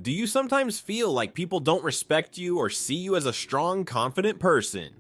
Do you sometimes feel like people don't respect you or see you as a strong, confident person?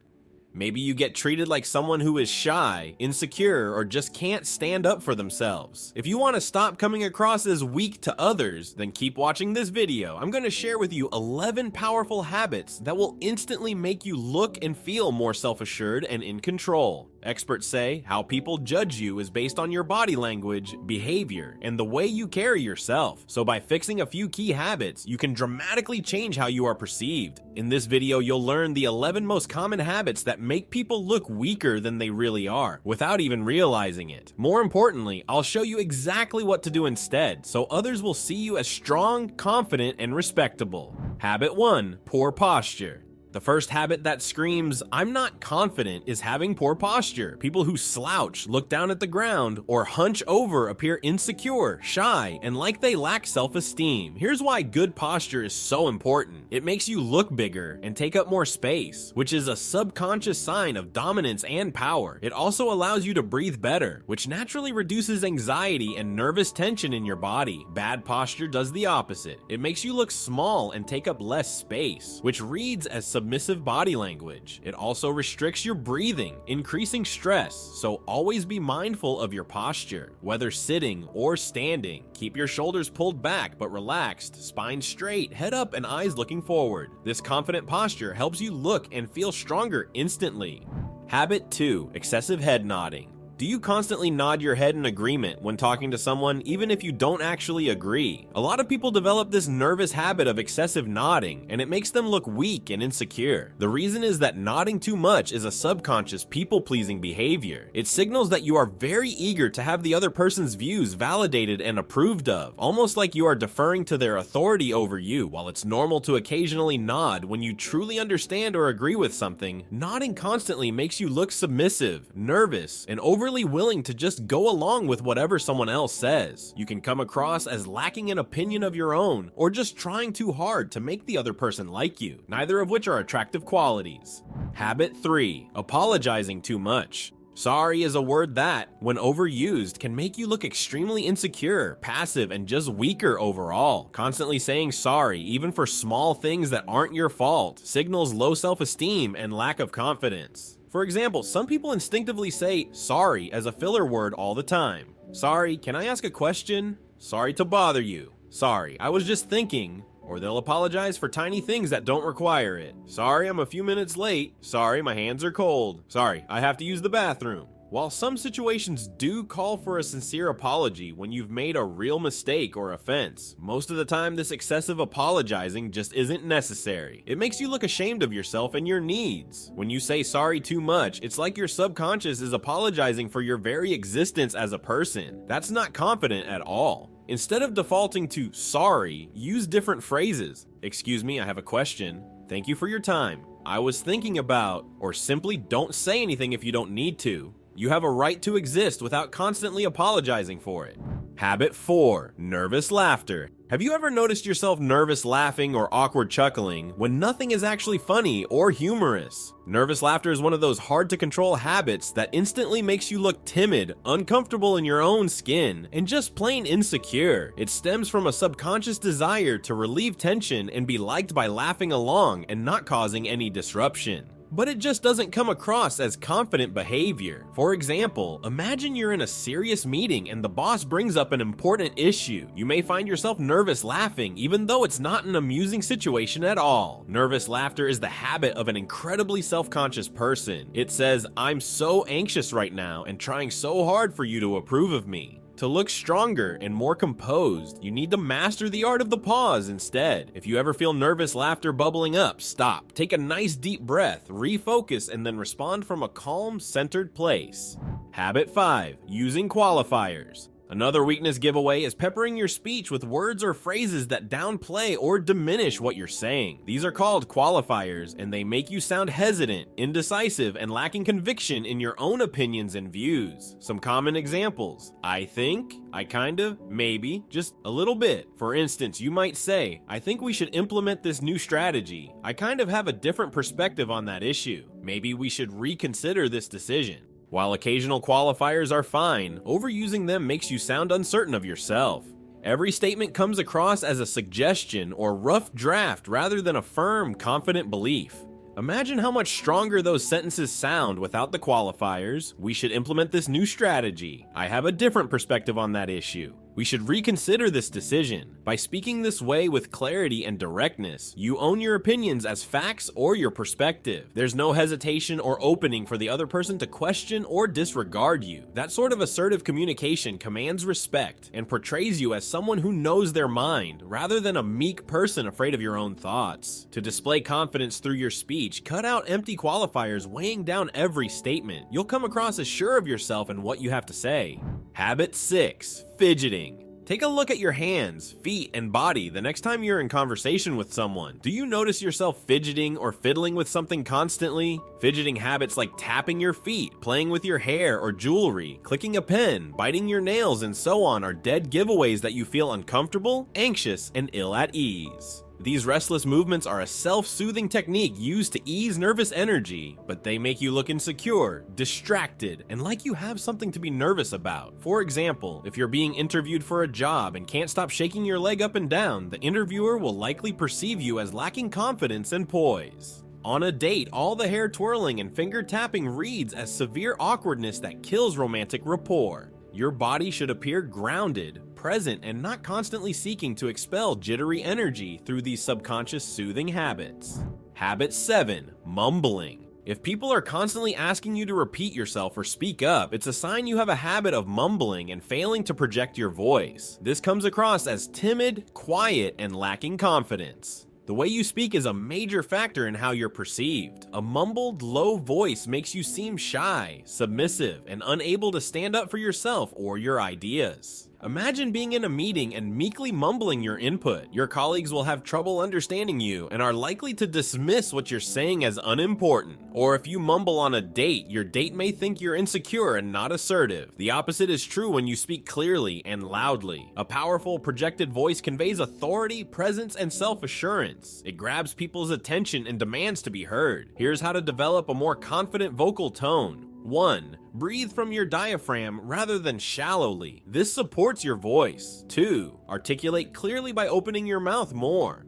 Maybe you get treated like someone who is shy, insecure, or just can't stand up for themselves. If you want to stop coming across as weak to others, then keep watching this video. I'm going to share with you 11 powerful habits that will instantly make you look and feel more self-assured and in control. Experts say how people judge you is based on your body language, behavior, and the way you carry yourself. So by fixing a few key habits, you can dramatically change how you are perceived. In this video, you'll learn the 11 most common habits that make people look weaker than they really are, without even realizing it. More importantly, I'll show you exactly what to do instead, so others will see you as strong, confident, and respectable. Habit 1. Poor posture. The first habit that screams, "I'm not confident," is having poor posture. People who slouch, look down at the ground, or hunch over appear insecure, shy, and like they lack self-esteem. Here's why good posture is so important. It makes you look bigger and take up more space, which is a subconscious sign of dominance and power. It also allows you to breathe better, which naturally reduces anxiety and nervous tension in your body. Bad posture does the opposite. It makes you look small and take up less space, which reads as submissive body language. It also restricts your breathing, increasing stress, so always be mindful of your posture, whether sitting or standing. Keep your shoulders pulled back but relaxed, spine straight, head up, and eyes looking forward. This confident posture helps you look and feel stronger instantly. Habit 2. Excessive head nodding. Do you constantly nod your head in agreement when talking to someone, even if you don't actually agree? A lot of people develop this nervous habit of excessive nodding, and it makes them look weak and insecure. The reason is that nodding too much is a subconscious people-pleasing behavior. It signals that you are very eager to have the other person's views validated and approved of, almost like you are deferring to their authority over you. While it's normal to occasionally nod when you truly understand or agree with something, nodding constantly makes you look submissive, nervous, and overly willing to just go along with whatever someone else says. You can come across as lacking an opinion of your own, or just trying too hard to make the other person like you, neither of which are attractive qualities. Habit 3. Apologizing too much. Sorry is a word that, when overused, can make you look extremely insecure, passive, and just weaker overall. Constantly saying sorry, even for small things that aren't your fault, signals low self-esteem and lack of confidence. For example, some people instinctively say sorry as a filler word all the time. Sorry, can I ask a question? Sorry to bother you. Sorry, I was just thinking. Or they'll apologize for tiny things that don't require it. Sorry, I'm a few minutes late. Sorry, my hands are cold. Sorry, I have to use the bathroom. While some situations do call for a sincere apology when you've made a real mistake or offense, most of the time this excessive apologizing just isn't necessary. It makes you look ashamed of yourself and your needs. When you say sorry too much, it's like your subconscious is apologizing for your very existence as a person. That's not confident at all. Instead of defaulting to sorry, use different phrases. Excuse me, I have a question. Thank you for your time. I was thinking about, or simply don't say anything if you don't need to. You have a right to exist without constantly apologizing for it. Habit 4. Nervous laughter. Have you ever noticed yourself nervous laughing or awkward chuckling when nothing is actually funny or humorous? Nervous laughter is one of those hard to control habits that instantly makes you look timid, uncomfortable in your own skin, and just plain insecure. It stems from a subconscious desire to relieve tension and be liked by laughing along and not causing any disruption. But it just doesn't come across as confident behavior. For example, imagine you're in a serious meeting and the boss brings up an important issue. You may find yourself nervous laughing, even though it's not an amusing situation at all. Nervous laughter is the habit of an incredibly self-conscious person. It says, "I'm so anxious right now and trying so hard for you to approve of me." To look stronger and more composed, you need to master the art of the pause instead. If you ever feel nervous laughter bubbling up, stop. Take a nice deep breath, refocus, and then respond from a calm, centered place. Habit 5. Using qualifiers. Another weakness giveaway is peppering your speech with words or phrases that downplay or diminish what you're saying. These are called qualifiers, and they make you sound hesitant, indecisive, and lacking conviction in your own opinions and views. Some common examples: I think, I kind of, maybe, just a little bit. For instance, you might say, "I think we should implement this new strategy. I kind of have a different perspective on that issue. Maybe we should reconsider this decision." While occasional qualifiers are fine, overusing them makes you sound uncertain of yourself. Every statement comes across as a suggestion or rough draft rather than a firm, confident belief. Imagine how much stronger those sentences sound without the qualifiers. We should implement this new strategy. I have a different perspective on that issue. We should reconsider this decision. By speaking this way with clarity and directness, you own your opinions as facts or your perspective. There's no hesitation or opening for the other person to question or disregard you. That sort of assertive communication commands respect and portrays you as someone who knows their mind, rather than a meek person afraid of your own thoughts. To display confidence through your speech, cut out empty qualifiers weighing down every statement. You'll come across as sure of yourself and what you have to say. Habit 6. Fidgeting. Take a look at your hands, feet, and body the next time you're in conversation with someone. Do you notice yourself fidgeting or fiddling with something constantly? Fidgeting habits like tapping your feet, playing with your hair or jewelry, clicking a pen, biting your nails, and so on are dead giveaways that you feel uncomfortable, anxious, and ill at ease. These restless movements are a self-soothing technique used to ease nervous energy, but they make you look insecure, distracted, and like you have something to be nervous about. For example, if you're being interviewed for a job and can't stop shaking your leg up and down, the interviewer will likely perceive you as lacking confidence and poise. On a date, all the hair twirling and finger tapping reads as severe awkwardness that kills romantic rapport. Your body should appear grounded, present, and not constantly seeking to expel jittery energy through these subconscious soothing habits. Habit 7. Mumbling. If people are constantly asking you to repeat yourself or speak up, it's a sign you have a habit of mumbling and failing to project your voice. This comes across as timid, quiet, and lacking confidence. The way you speak is a major factor in how you're perceived. A mumbled, low voice makes you seem shy, submissive, and unable to stand up for yourself or your ideas. Imagine being in a meeting and meekly mumbling your input. Your colleagues will have trouble understanding you and are likely to dismiss what you're saying as unimportant. Or if you mumble on a date, your date may think you're insecure and not assertive. The opposite is true when you speak clearly and loudly. A powerful, projected voice conveys authority, presence, and self-assurance. It grabs people's attention and demands to be heard. Here's how to develop a more confident vocal tone. 1. Breathe from your diaphragm rather than shallowly. This supports your voice. 2. Articulate clearly by opening your mouth more.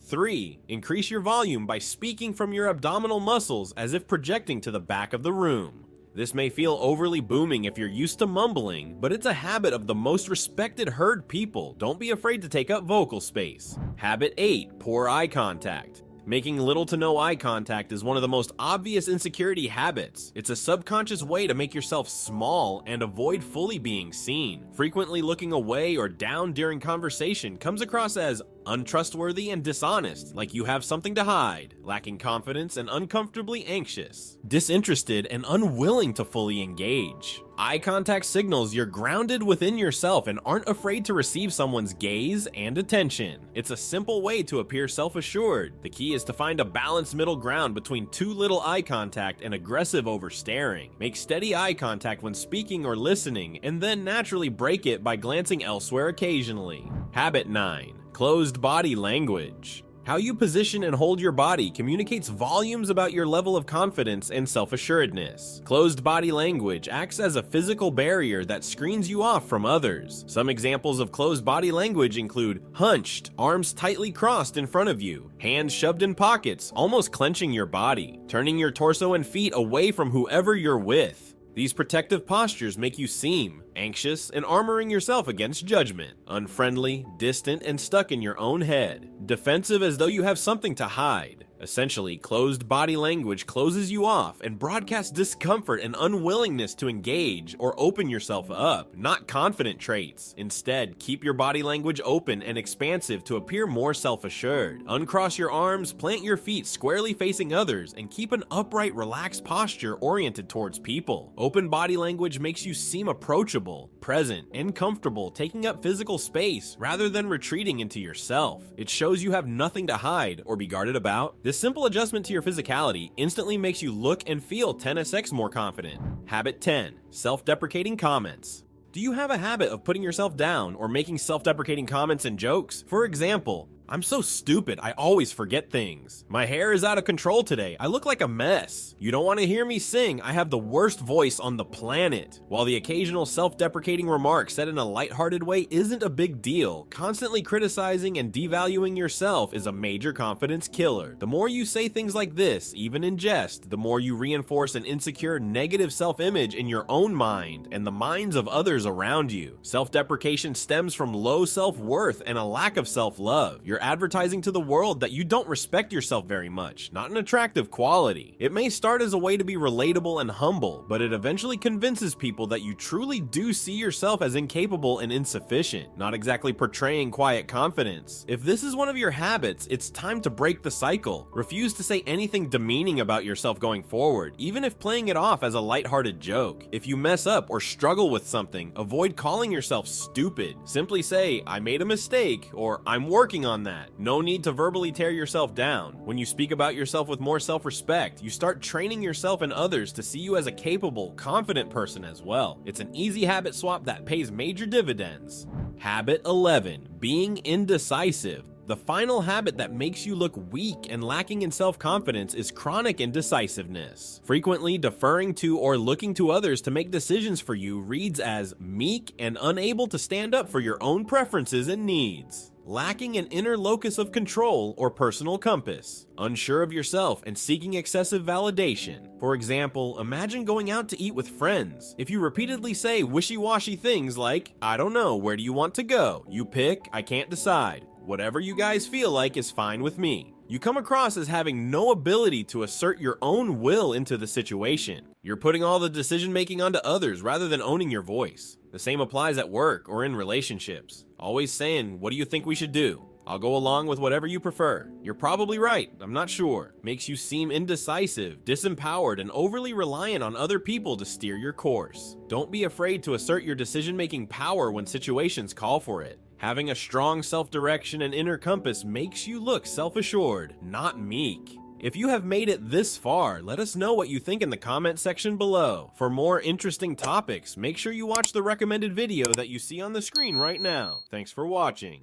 3. Increase your volume by speaking from your abdominal muscles as if projecting to the back of the room. This may feel overly booming if you're used to mumbling, but it's a habit of the most respected heard people. Don't be afraid to take up vocal space. Habit 8. Poor eye contact. Making little to no eye contact is one of the most obvious insecurity habits. It's a subconscious way to make yourself small and avoid fully being seen. Frequently looking away or down during conversation comes across as untrustworthy and dishonest, like you have something to hide, lacking confidence and uncomfortably anxious, disinterested and unwilling to fully engage. Eye contact signals you're grounded within yourself and aren't afraid to receive someone's gaze and attention. It's a simple way to appear self-assured. The key is to find a balanced middle ground between too little eye contact and aggressive overstaring. Make steady eye contact when speaking or listening, and then naturally break it by glancing elsewhere occasionally. Habit 9. Closed body language. How you position and hold your body communicates volumes about your level of confidence and self-assuredness. Closed body language acts as a physical barrier that screens you off from others. Some examples of closed body language include hunched, arms tightly crossed in front of you, hands shoved in pockets, almost clenching your body, turning your torso and feet away from whoever you're with. These protective postures make you seem anxious and armoring yourself against judgment, unfriendly, distant, and stuck in your own head, defensive as though you have something to hide. Essentially, closed body language closes you off and broadcasts discomfort and unwillingness to engage or open yourself up, not confident traits. Instead, keep your body language open and expansive to appear more self-assured. Uncross your arms, plant your feet squarely facing others, and keep an upright, relaxed posture oriented towards people. Open body language makes you seem approachable, present, and comfortable taking up physical space rather than retreating into yourself. It shows you have nothing to hide or be guarded about. This simple adjustment to your physicality instantly makes you look and feel 10x more confident. Habit 10. Self-deprecating comments. Do you have a habit of putting yourself down or making self-deprecating comments and jokes? For example, I'm so stupid, I always forget things. My hair is out of control today, I look like a mess. You don't want to hear me sing, I have the worst voice on the planet. While the occasional self-deprecating remark said in a lighthearted way isn't a big deal, constantly criticizing and devaluing yourself is a major confidence killer. The more you say things like this, even in jest, the more you reinforce an insecure, negative self-image in your own mind and the minds of others around you. Self-deprecation stems from low self-worth and a lack of self-love. You're advertising to the world that you don't respect yourself very much, not an attractive quality. It may start as a way to be relatable and humble, but it eventually convinces people that you truly do see yourself as incapable and insufficient, not exactly portraying quiet confidence. If this is one of your habits, it's time to break the cycle. Refuse to say anything demeaning about yourself going forward, even if playing it off as a lighthearted joke. If you mess up or struggle with something, avoid calling yourself stupid. Simply say, I made a mistake, or I'm working on that. No need to verbally tear yourself down. When you speak about yourself with more self-respect, you start training yourself and others to see you as a capable, confident person as well. It's an easy habit swap that pays major dividends. Habit 11, being indecisive. The final habit that makes you look weak and lacking in self-confidence is chronic indecisiveness. Frequently deferring to or looking to others to make decisions for you reads as meek and unable to stand up for your own preferences and needs. Lacking an inner locus of control or personal compass, unsure of yourself and seeking excessive validation. For example, imagine going out to eat with friends. If you repeatedly say wishy-washy things like, I don't know, where do you want to go? You pick, I can't decide. Whatever you guys feel like is fine with me. You come across as having no ability to assert your own will into the situation. You're putting all the decision making onto others rather than owning your voice. The same applies at work or in relationships. Always saying, what do you think we should do? I'll go along with whatever you prefer. You're probably right, I'm not sure. Makes you seem indecisive, disempowered, and overly reliant on other people to steer your course. Don't be afraid to assert your decision-making power when situations call for it. Having a strong self-direction and inner compass makes you look self-assured, not meek. If you have made it this far, let us know what you think in the comment section below. For more interesting topics, make sure you watch the recommended video that you see on the screen right now. Thanks for watching.